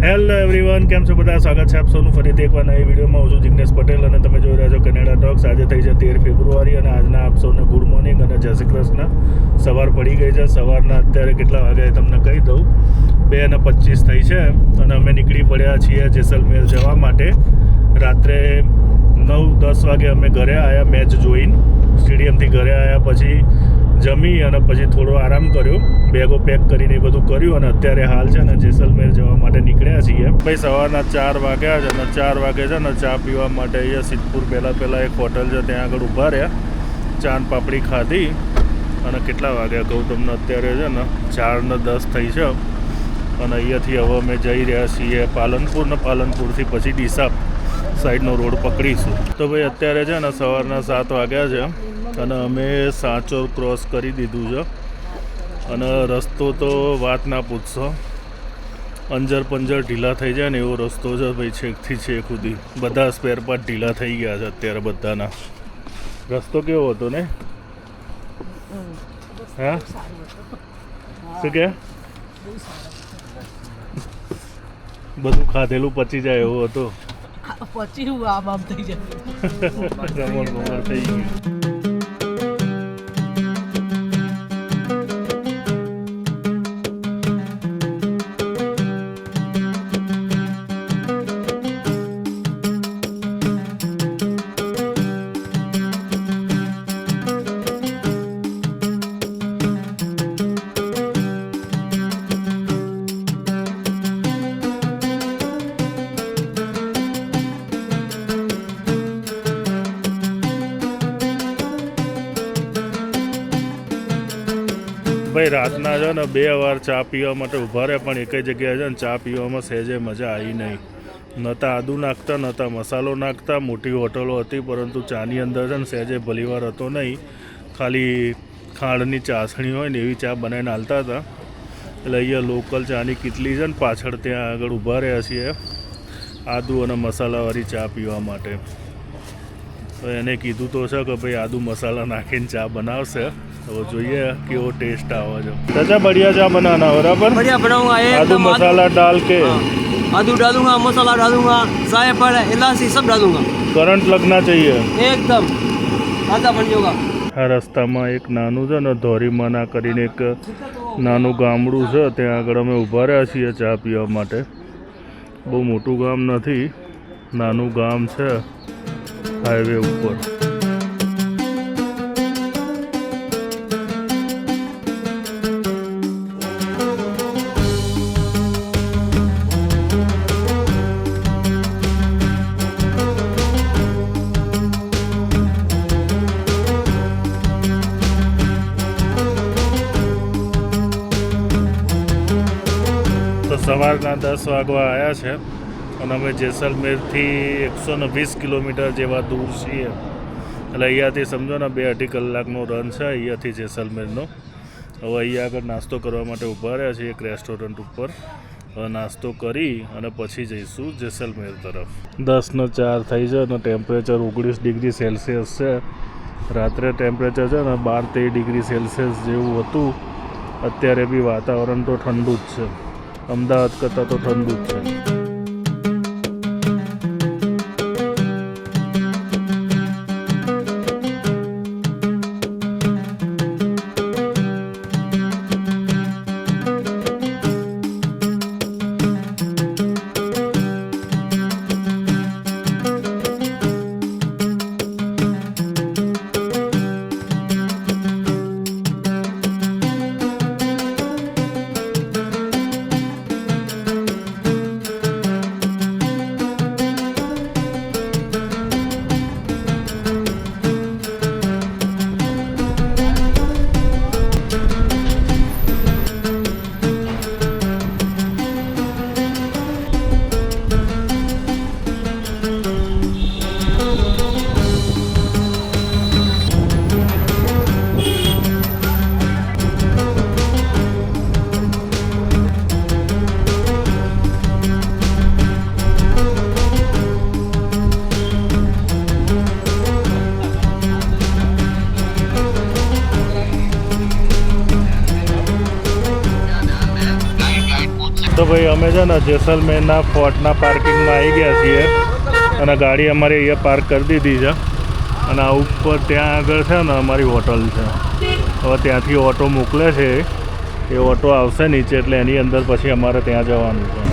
Hello everyone, કેમ છો બધા? સ્વાગત છે આપ સૌનું ફરીથી એકવાર નવી વિડીયોમાં. હું છું જિગ્નેશ પટેલ અને તમે જોઈ રહ્યા છો કનેડા ટોક્સ. આજે થઈ છે 13 ફેબ્રુઆરી અને આજના આપ સૌને ગુડ મોર્નિંગ અને જય શ્રી કૃષ્ણ. સવાર પડી ગઈ છે. સવારના અત્યારે કેટલા વાગ્યા તમને કહી દઉં, 2:25 થઈ છે અને અમે નીકળી પડ્યા છીએ જેસલમેર જવા માટે. રાત્રે 9-10 વાગે અમે ઘરે આવ્યા, મેચ જોઈને સ્ટેડિયમથી ઘરે આવ્યા, પછી જમી અને પછી થોડો આરામ કર્યો, બેગો પેક કરીને એ બધું કર્યું અને અત્યારે હાલ છે ને જેસલમેર જવા માટે નીકળ્યા છીએ. ભાઈ સવારના 4 વાગ્યા છે અને 4 વાગે છે ને ચા પીવા માટે અહીંયા સિદ્ધપુર પહેલાં એક હોટલ છે, ત્યાં આગળ ઊભા રહ્યા, ચાન પાપડી ખાધી અને કેટલા વાગ્યા કહું તમને, અત્યારે છે ને 4:10 થઈ છે અને અહીંયાથી હવે અમે જઈ રહ્યા છીએ પાલનપુર ને પાલનપુરથી પછી ડીસા સાઈડનો રોડ પકડીશું. તો ભાઈ અત્યારે છે ને સવારના 7 વાગ્યા છે અને અમે સાંચોર ક્રોસ કરી દીધું છે અને રસ્તો તો વાત ના પૂછશો, અંજર પંજર ઢીલા થઈ જાય ને એવો રસ્તો છે ભાઈ, છેકથી છેક સુધી બધા સ્પેર પાર્ટ ઢીલા થઈ ગયા છે અત્યારે બધાના. રસ્તો કેવો હતો ને? હા શું કે બધું ખાધેલું પચી જાય એવો હતો. પછી હું આમ થઈ જાય રમણ થઈ ગયું. ભાઈ રાતના છે ને 2 વાર ચા પીવા માટે ઊભા રહ્યા, પણ એક જગ્યાએ છે ને ચા પીવામાં સહેજે મજા આવી નહીં. નહોતા આદુ નાખતા, નહોતા મસાલો નાખતા. મોટી હોટલો હતી પરંતુ ચાની અંદર છે ને સહેજે ભલીવાર હતો નહીં, ખાલી ખાંડની ચાસણી હોય ને એવી ચા બનાવીને હાલતા હતા. એટલે અહીંયા લોકલ ચાની કિટલી છે ને પાછળ ત્યાં આગળ ઊભા રહ્યા છીએ આદુ અને મસાલાવાળી ચા પીવા માટે. તો એને કીધું તો છે કે ભાઈ આદુ મસાલા નાખીને ચા બનાવશે, तो જોઈએ કેવો टेस्ट आवा जो. चाचा बढ़िया चाय बनाना, बराबर? बढ़िया बनाऊंगा, आदू मसाला डाल के. आदू डालूंगा, मसाला डालूंगा, चाय पर इलायची सब डालूंगा. करंट लगना चाहिए एकदम ताजा बन जाएगा. આ રસ્તામાં એક નાનું છે ને ધોરીમાના કરીને એક નાનું ગામડું છે, ત્યાં આગળ અમે ઊભા રહ્યા છીએ ચા પીવા માટે. બહુ મોટું ગામ નથી, નાનું ગામ છે હાઈવે ઉપર. સવારના 10 વાગવા આવ્યા છે અને અમે જેસલમેરથી 120 કિલોમીટર જેવા દૂર છીએ. એટલે અહીંયાથી સમજો ને 2-2.5 કલાકનો રન છે અહીંયાથી જેસલમેરનો. હવે અહીંયા આગળ નાસ્તો કરવા માટે ઊભા રહ્યા છીએ એક રેસ્ટોરન્ટ ઉપર. હવે નાસ્તો કરી અને પછી જઈશું જેસલમેર તરફ. 10:04 થઈ છે અને ટેમ્પરેચર 19 ડિગ્રી સેલ્સિયસ છે. રાત્રે ટેમ્પરેચર છે ને 12-13 ડિગ્રી સેલ્સિયસ જેવું હતું. અત્યારે બી વાતાવરણ તો ઠંડુ જ છે, અમદાવાદ કરતાં તો ઠંડુ જ છે. ભાઈ અમે છે ને જેસલમેરના ફોર્ટના પાર્કિંગમાં આવી ગયા છીએ અને ગાડી અમારી અહીંયા પાર્ક કરી દીધી છે અને આ ઉપર ત્યાં આગળ છે ને અમારી હોટલ છે. હવે ત્યાંથી ઓટો મોકલે છે, એ ઓટો આવશે નીચે એટલે એની અંદર પછી અમારે ત્યાં જવાનું છે.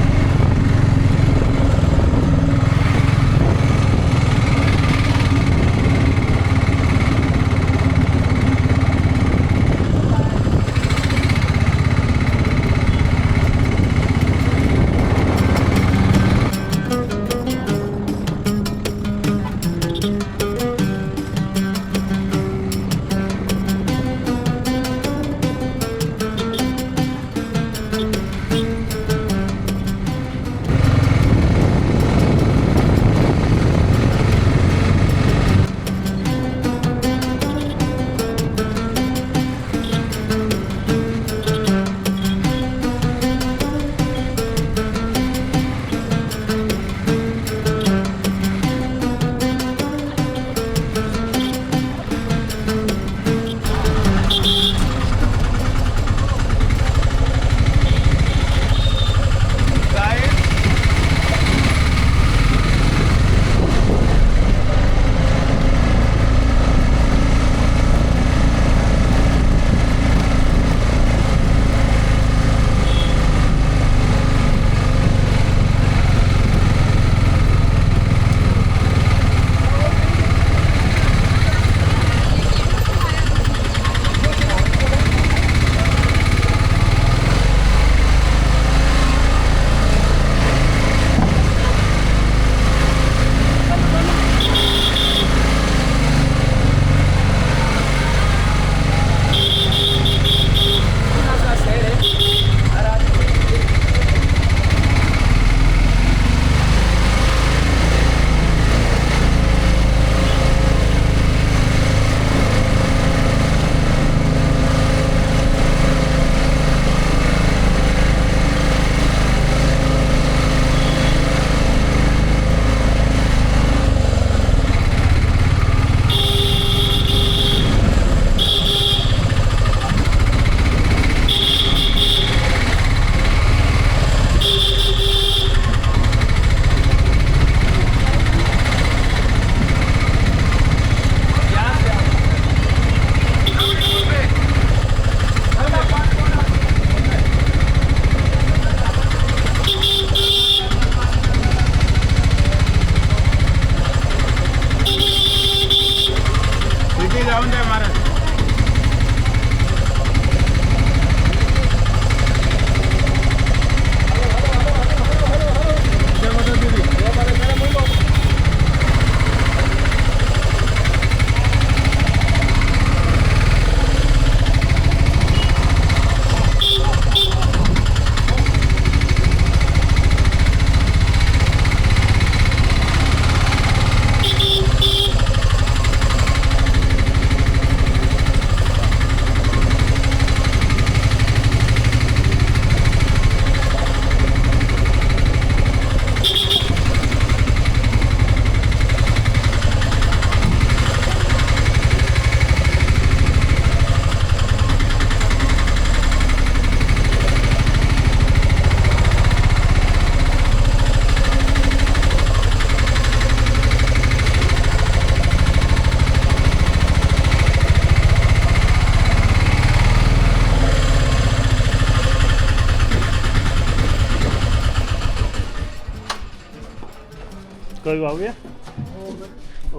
કયું આવ્યા?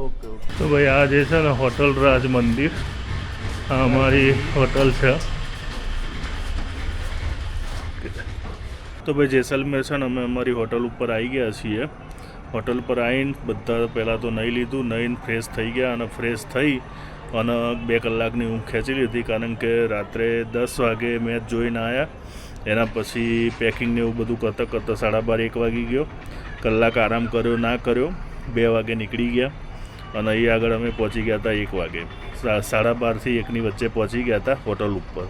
Okay okay. તો ભાઈ આ જે છે ને હોટલ રાજ મંદિર, આ અમારી હોટલ છે. તો ભાઈ જેસલમેર છે ને અમે અમારી હોટલ ઉપર આવી ગયા છીએ. હોટલ પર આવીને બધા પહેલાં તો નહીં લીધું, નહીં ફ્રેશ થઈ ગયા અને ફ્રેશ થઈ અને 2 કલાકની ઊંઘ ખેંચી લીધી, કારણ કે રાત્રે 10 વાગે મેચ જોઈને આવ્યા. એના પછી પેકિંગને એવું બધું કરતાં કરતાં 12:30 1 વાગી ગયો. કલાક આરામ કર્યો ના કર્યો, 2 વાગે નીકળી ગયા અને અહીં આગળ અમે પહોંચી ગયા હતા 1 વાગે. 12:30 થી 1ની વચ્ચે પહોંચી ગયા હતા હોટલ ઉપર.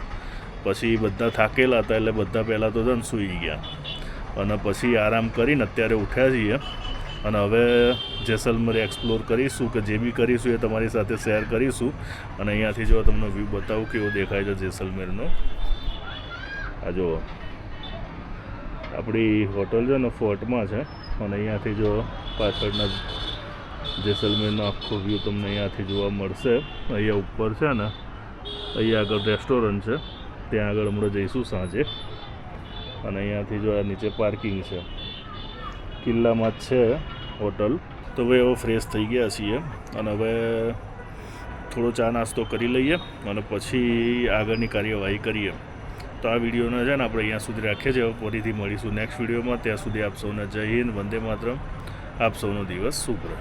પછી બધા થાકેલા હતા એટલે બધા પહેલાં તો જન સૂઈ ગયા અને પછી આરામ કરીને અત્યારે ઉઠ્યા છીએ અને હવે જેસલમેર એક્સપ્લોર કરીશું, કે જે બી કરીશું એ તમારી સાથે શેર કરીશું. અને અહીંયાથી જો તમને વ્યૂ બતાવું કેવો દેખાય છે જેસલમેરનો. આ જુઓ, આપણી હોટલ છે ને ફોર્ટમાં છે અને અહીંયાથી જો પાછળના જેસલમેરનો આખો વ્યૂ તમને અહીંયાથી જોવા મળશે. અહીંયા ઉપર છે ને અહીંયા આગળ રેસ્ટોરન્ટ છે, ત્યાં આગળ હમણાં જઈશું સાંજે. અને અહીંયાથી જો આ નીચે પાર્કિંગ છે, કિલ્લામાં જ છે હોટલ. તો હવે એવો ફ્રેશ થઈ ગયા છીએ અને હવે થોડો ચા નાસ્તો કરી લઈએ અને પછી આગળની કાર્યવાહી કરીએ. તો આ વિડીયોને છે ને આપણે અહીંયા સુધી રાખીએ છીએ. ફરીથી મળીશું નેક્સ્ટ વિડીયોમાં. ત્યાં સુધી આપ સૌને જય હિન્દ, વંદે માતરમ. આપ સૌનો દિવસ શુભ રહે.